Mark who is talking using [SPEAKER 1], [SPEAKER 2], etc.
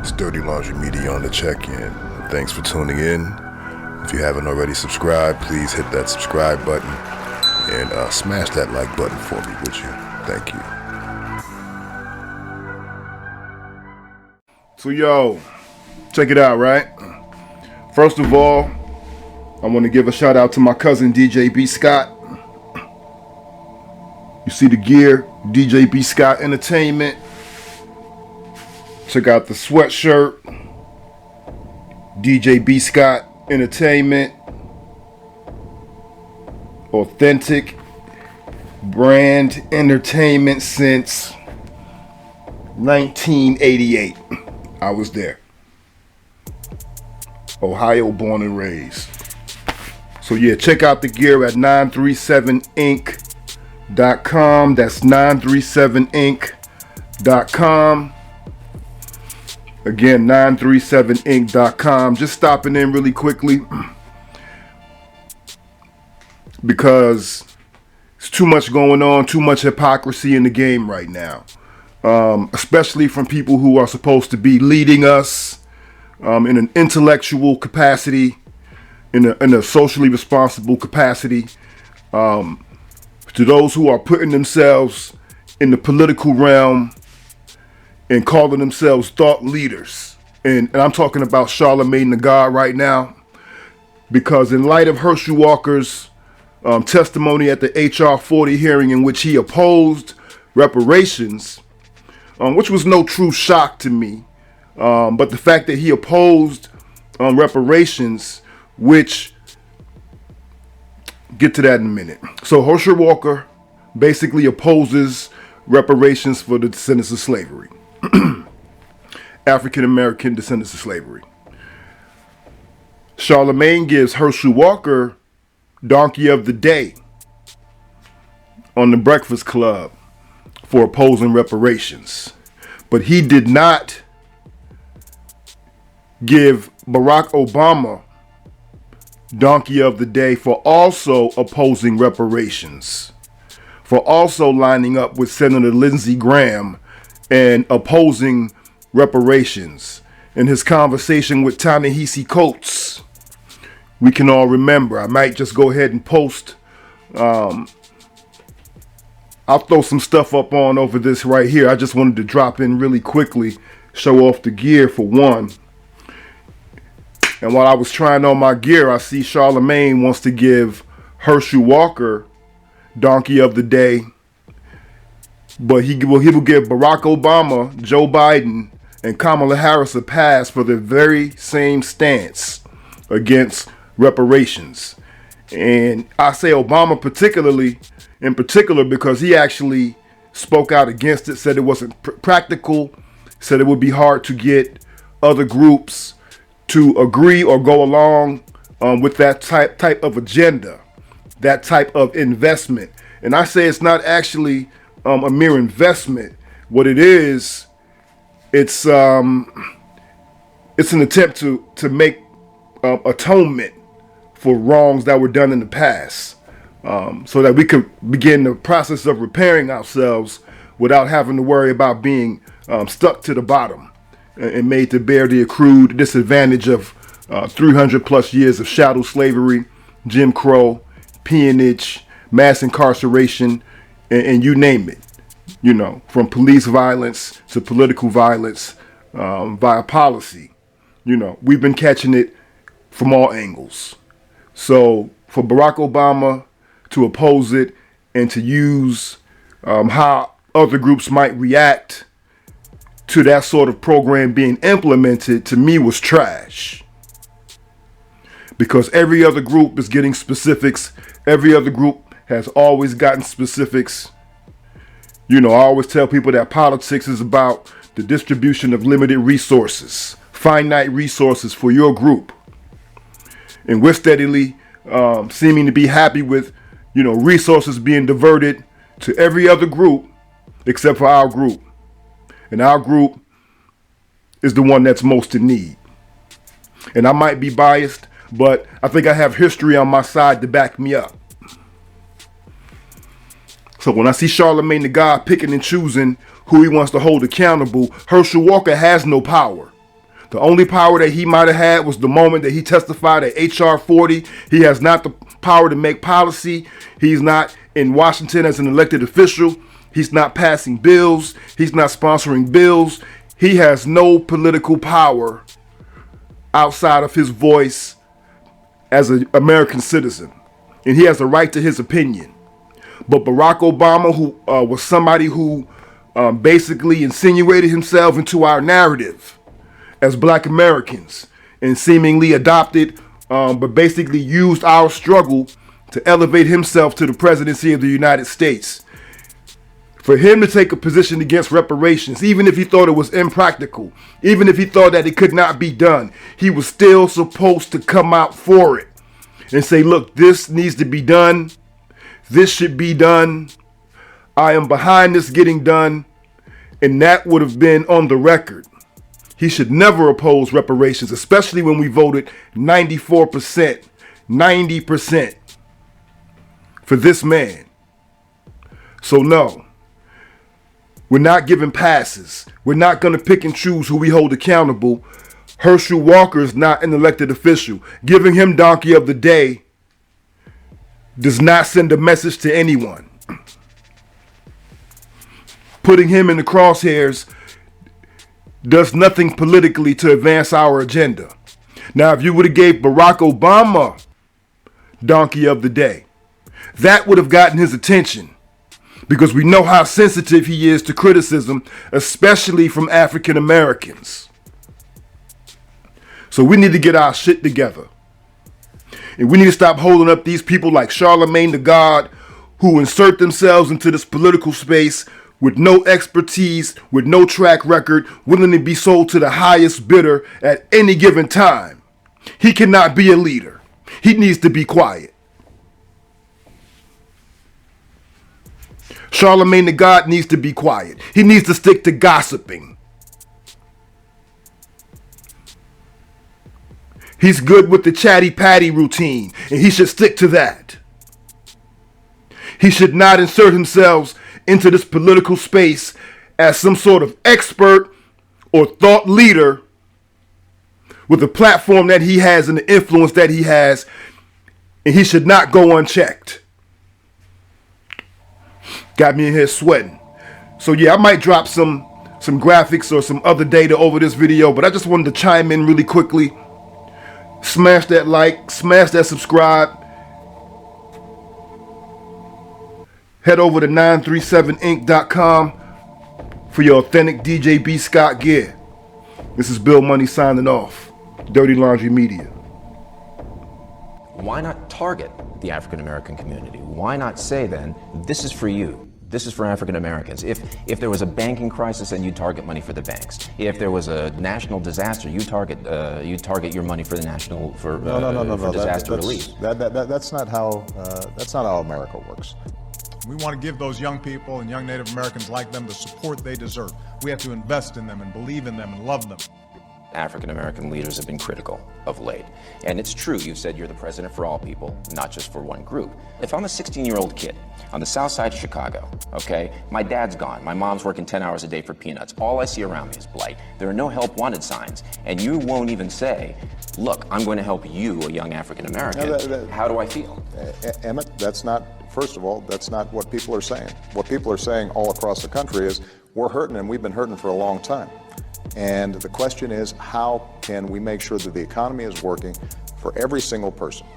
[SPEAKER 1] It's Dirty Laundry Media on the check-in. Thanks for tuning in. If you haven't already subscribed, please hit that subscribe button and smash that like button for me, would you? Thank you. So yo, check it out, right? First of all, I want to give a shout out to my cousin DJ B. Scott. You see the gear, DJ B. Scott Entertainment. Check out the sweatshirt, DJ B. Scott Entertainment. Authentic brand entertainment since 1988. I was there. Ohio born and raised. So yeah, check out the gear at 937inc.com. That's 937inc.com. Again, 937inc.com. Just stopping in really quickly because it's too much going on, too much hypocrisy in the game right now. Especially from people who are supposed to be leading us in an intellectual capacity, in a socially responsible capacity. To those who are putting themselves in the political realm and calling themselves thought leaders. And I'm talking about Charlemagne the God right now, because in light of Herschel Walker's testimony at the HR 40 hearing in which he opposed reparations, which was no true shock to me, but the fact that he opposed reparations, which, get to that in a minute. So Herschel Walker basically opposes reparations for the descendants of slavery. African-American descendants of slavery. Charlemagne gives Herschel Walker Donkey of the Day on the Breakfast Club for opposing reparations. But he did not give Barack Obama Donkey of the Day for also opposing reparations, for also lining up with Senator Lindsey Graham and opposing reparations. In his conversation with Ta-Nehisi Coates, we can all remember. I might just go ahead and post. I'll throw some stuff up on over this right here. I just wanted to drop in really quickly, show off the gear for one. And while I was trying on my gear, I see Charlemagne wants to give Herschel Walker Donkey of the Day, but he will give Barack Obama, Joe Biden, and Kamala Harris a pass for the very same stance against reparations. And I say Obama in particular because he actually spoke out against it, said it wasn't practical, said it would be hard to get other groups to agree or go along with that type of agenda, that type of investment. And I say it's not actually a mere investment. What it is, it's an attempt to make atonement for wrongs that were done in the past, so that we could begin the process of repairing ourselves without having to worry about being stuck to the bottom and made to bear the accrued disadvantage of 300 plus years of chattel slavery, Jim Crow, peonage, mass incarceration, and you name it. You know, from police violence to political violence via policy. You know, we've been catching it from all angles. So for Barack Obama to oppose it and to use how other groups might react to that sort of program being implemented, to me, was trash. Because every other group is getting specifics. Every other group has always gotten specifics. You know, I always tell people that politics is about the distribution of limited resources, finite resources for your group. And we're steadily seeming to be happy with, you know, resources being diverted to every other group except for our group. And our group is the one that's most in need. And I might be biased, but I think I have history on my side to back me up. So when I see Charlemagne the God picking and choosing who he wants to hold accountable, Herschel Walker has no power. The only power that he might have had was the moment that he testified at HR 40. He has not the power to make policy. He's not in Washington as an elected official. He's not passing bills. He's not sponsoring bills. He has no political power outside of his voice as an American citizen. And he has a right to his opinion. But Barack Obama, who was somebody who basically insinuated himself into our narrative as Black Americans and seemingly adopted, but basically used our struggle to elevate himself to the presidency of the United States. For him to take a position against reparations, even if he thought it was impractical, even if he thought that it could not be done, he was still supposed to come out for it and say, look, this needs to be done. This should be done. I am behind this getting done. And that would have been on the record. He should never oppose reparations, especially when we voted 94%, 90% for this man. So no, we're not giving passes. We're not going to pick and choose who we hold accountable. Herschel Walker is not an elected official. Giving him Donkey of the Day does not send a message to anyone. Putting him in the crosshairs does nothing politically to advance our agenda. Now, if you would have gave Barack Obama Donkey of the Day, that would have gotten his attention, because we know how sensitive he is to criticism, especially from African Americans. So we need to get our shit together. And we need to stop holding up these people like Charlemagne the God, who insert themselves into this political space with no expertise, with no track record, willing to be sold to the highest bidder at any given time. He cannot be a leader. He needs to be quiet. Charlemagne the God needs to be quiet. He needs to stick to gossiping. He's good with the chatty patty routine, and he should stick to that. He should not insert himself into this political space as some sort of expert or thought leader with the platform that he has and the influence that he has, and he should not go unchecked. Got me in here sweating. So yeah, I might drop some graphics or some other data over this video, but I just wanted to chime in really quickly. Smash that like, smash that subscribe. Head over to 937inc.com for your authentic DJ B. Scott gear. This is Bill Money signing off. Dirty Laundry Media.
[SPEAKER 2] Why not target the African American community? Why not say then, this is for you? This is for African Americans. If there was a banking crisis, then you target money for the banks. If there was a national disaster, you target your money for the national for disaster relief.
[SPEAKER 3] That's not how America works.
[SPEAKER 4] We want to give those young people and young Native Americans like them the support they deserve. We have to invest in them and believe in them and love them.
[SPEAKER 2] African American leaders have been critical of late. And it's true, you said you're the president for all people, not just for one group. If I'm a 16-year-old kid on the south side of Chicago, okay, my dad's gone, my mom's working 10 hours a day for peanuts, all I see around me is blight, there are no help wanted signs, and you won't even say, look, I'm going to help you, a young African American, how do I feel?
[SPEAKER 3] Emmett, that's not, first of all, that's not what people are saying. What people are saying all across the country is, we're hurting and we've been hurting for a long time. And the question is, how can we make sure that the economy is working for every single person?